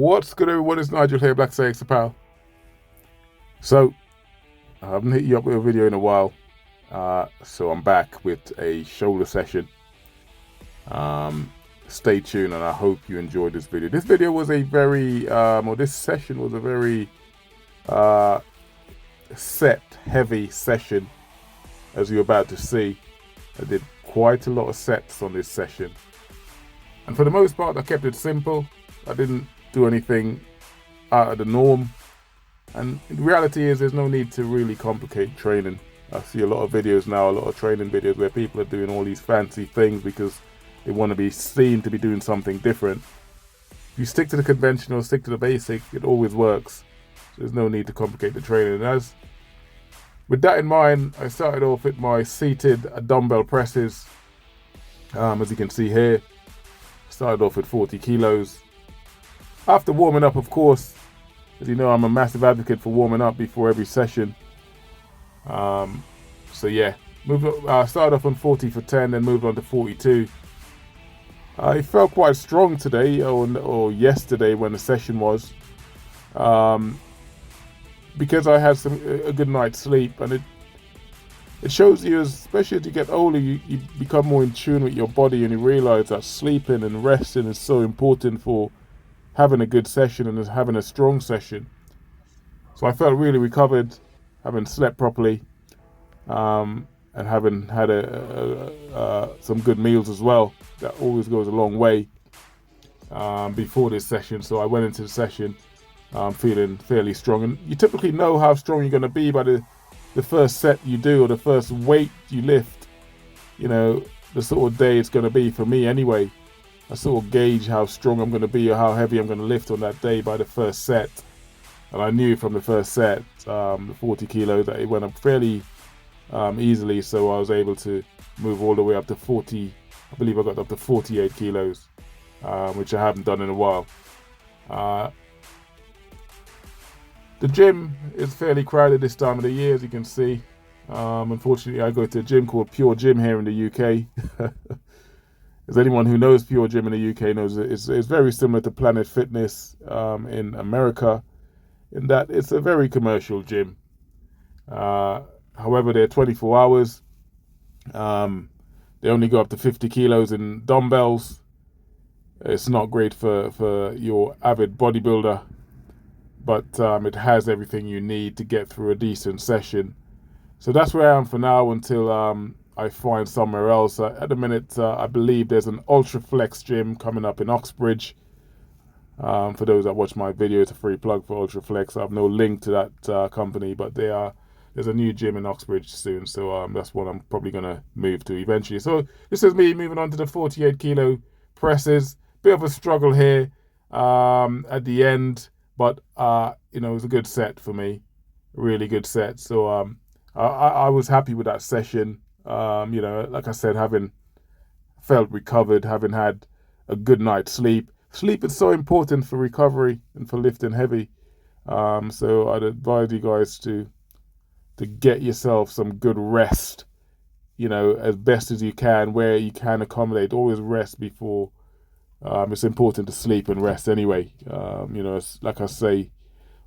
What's good, everyone? It's Nigel here, Blacksthetics pal. So, I haven't hit you up with a video in a while, so I'm back with a shoulder session. Stay tuned, and I hope you enjoyed this video. This video was a very, this session was a very set-heavy session, as you're about to see. I did quite a lot of sets on this session, and for the most part, I kept it simple. I didn't do anything out of the norm, and the reality is there's no need to really complicate training. I see a lot of videos now, a lot of training videos where people are doing all these fancy things because they want to be seen to be doing something different. If you stick to the conventional, stick to the basic, it always works. So there's no need to complicate the training. And with that in mind, I started off with my seated dumbbell presses. As you can see here, started off with 40 kilos. After warming up, of course, as you know, I'm a massive advocate for warming up before every session. So yeah, started off on 40 for 10, then moved on to 42. I felt quite strong today, or yesterday when the session was, because I had a good night's sleep, and it shows you, especially as you get older, you become more in tune with your body, and you realize that sleeping and resting is so important for having a good session and having a strong session. So I felt really recovered, having slept properly, and having had some good meals as well. That always goes a long way before this session. So I went into the session feeling fairly strong, and you typically know how strong you're going to be by the first set you do, or the first weight you lift. You know, the sort of day it's going to be for me anyway. I sort of gauge how strong I'm going to be or how heavy I'm going to lift on that day by the first set. And I knew from the first set, the 40 kilos, that it went up fairly easily. So I was able to move all the way up to 40. I believe I got up to 48 kilos, which I haven't done in a while. The gym is fairly crowded this time of the year, as you can see. Unfortunately, I go to a gym called Pure Gym here in the UK. As anyone who knows Pure Gym in the UK knows, it's very similar to Planet Fitness in America, in that it's a very commercial gym. However, they're 24 hours. They only go up to 50 kilos in dumbbells. It's not great for your avid bodybuilder, but it has everything you need to get through a decent session. So that's where I am for now until I find somewhere else. At the minute, I believe there's an Ultra Flex gym coming up in Oxbridge. For those that watch my video, it's a free plug for Ultra Flex. I have no link to that company, but there's a new gym in Oxbridge soon, so that's what I'm probably going to move to eventually. So this is me moving on to the 48 kilo presses. Bit of a struggle here at the end, but it was a good set for me, a really good set. So I was happy with that session. Like I said, having felt recovered, having had a good night's sleep. Sleep is so important for recovery and for lifting heavy. So I'd advise you guys to get yourself some good rest, as best as you can, where you can accommodate. Always rest before. It's important to sleep and rest anyway.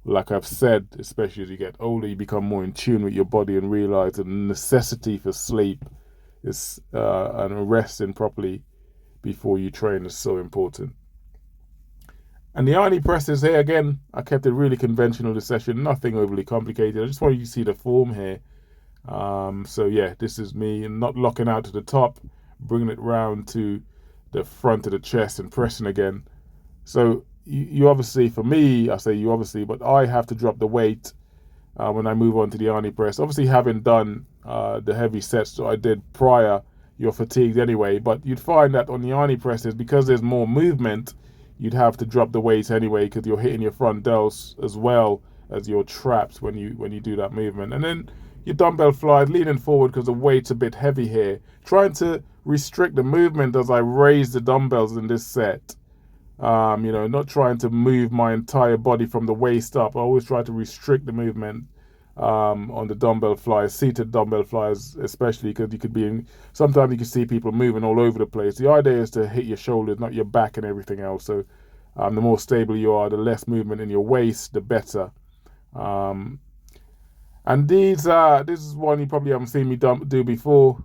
Like I've said, especially as you get older, you become more in tune with your body and realize the necessity for sleep is and resting properly before you train is so important. And the Arnie presses here, again, I kept it really conventional this session, nothing overly complicated. I just want you to see the form here. So yeah, this is me not locking out to the top, bringing it round to the front of the chest and pressing again. So you obviously, for me, I say you obviously, but I have to drop the weight when I move on to the Arnie press. Obviously, having done the heavy sets that I did prior, you're fatigued anyway, but you'd find that on the Arnie presses, because there's more movement, you'd have to drop the weight anyway, because you're hitting your front delts as well as your traps when you do that movement. And then your dumbbell flies, leaning forward because the weight's a bit heavy here, trying to restrict the movement as I raise the dumbbells in this set. Not trying to move my entire body from the waist up. I always try to restrict the movement on the dumbbell flies, seated dumbbell flies especially, because sometimes you can see people moving all over the place. The idea is to hit your shoulders, not your back and everything else. So The more stable you are, the less movement in your waist, the better. And this is one you probably haven't seen me do before.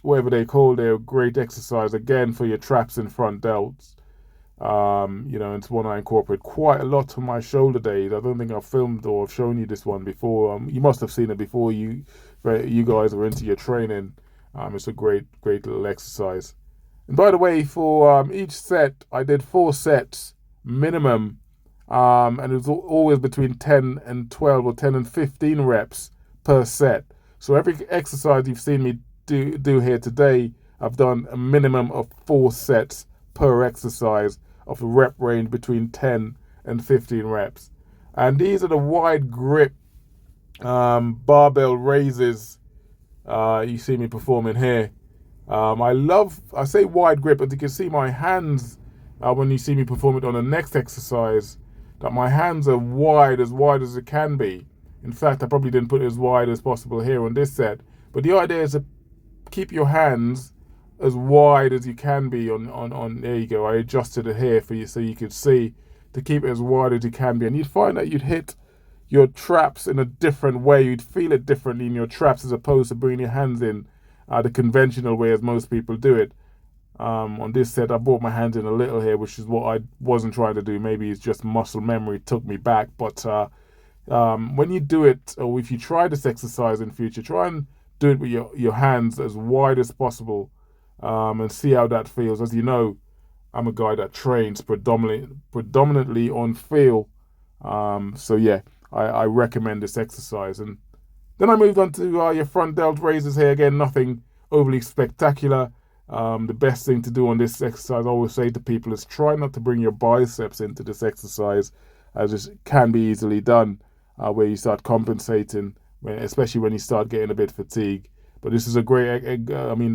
Whatever they call, they're a great exercise again for your traps and front delts. It's one I incorporate quite a lot to my shoulder days. I don't think I've filmed or shown you this one before. You must have seen it before. You guys are into your training. It's a great little exercise. And by the way, for each set, I did 4 sets minimum, and it was always between 10 and 12 or 10 and 15 reps per set. So every exercise you've seen me do here today, I've done a minimum of 4 sets per exercise of a rep range between 10 and 15 reps. And these are the wide grip barbell raises you see me performing here. I say wide grip, but you can see my hands when you see me perform it on the next exercise, that my hands are wide as it can be. In fact, I probably didn't put it as wide as possible here on this set. But the idea is to keep your hands as wide as you can be on there you go. I adjusted it here for you so you could see, to keep it as wide as you can be. And you'd find that you'd hit your traps in a different way. You'd feel it differently in your traps as opposed to bringing your hands in the conventional way as most people do it. On this set, I brought my hands in a little here, which is what I wasn't trying to do. Maybe it's just muscle memory took me back. But when you do it, or if you try this exercise in future, try and do it with your hands as wide as possible, and see how that feels. As you know, I'm a guy that trains predominantly on feel. So yeah, I recommend this exercise. And then I moved on to your front delt raises here. Again, nothing overly spectacular. The best thing to do on this exercise, I always say to people, is try not to bring your biceps into this exercise, as it can be easily done, where you start compensating, especially when you start getting a bit fatigued. But this is a great,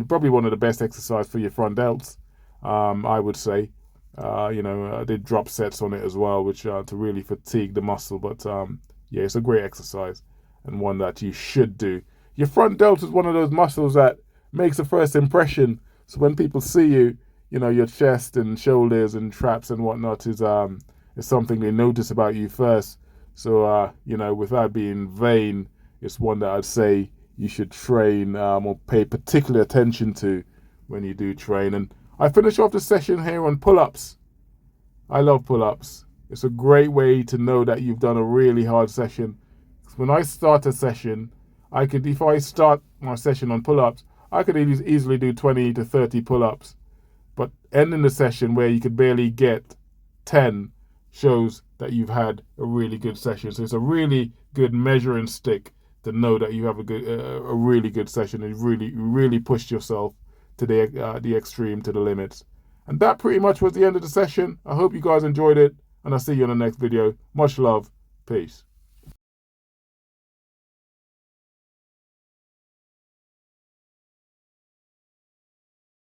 probably one of the best exercise for your front delts, I would say. I did drop sets on it as well, which to really fatigue the muscle. But yeah, it's a great exercise and one that you should do. Your front delt is one of those muscles that makes a first impression. So when people see you, your chest and shoulders and traps and whatnot is something they notice about you first. So without being vain, it's one that I'd say you should train or pay particular attention to when you do train. And I finish off the session here on pull-ups. I love pull-ups. It's a great way to know that you've done a really hard session. When I start a session, if I start my session on pull-ups, I could easily do 20 to 30 pull-ups. But ending the session where you could barely get 10 shows that you've had a really good session. So it's a really good measuring stick to know that you have a really good session and really pushed yourself to the extreme, to the limits. And that pretty much was the end of the session. I hope you guys enjoyed it, and I'll see you in the next video. Much love. Peace.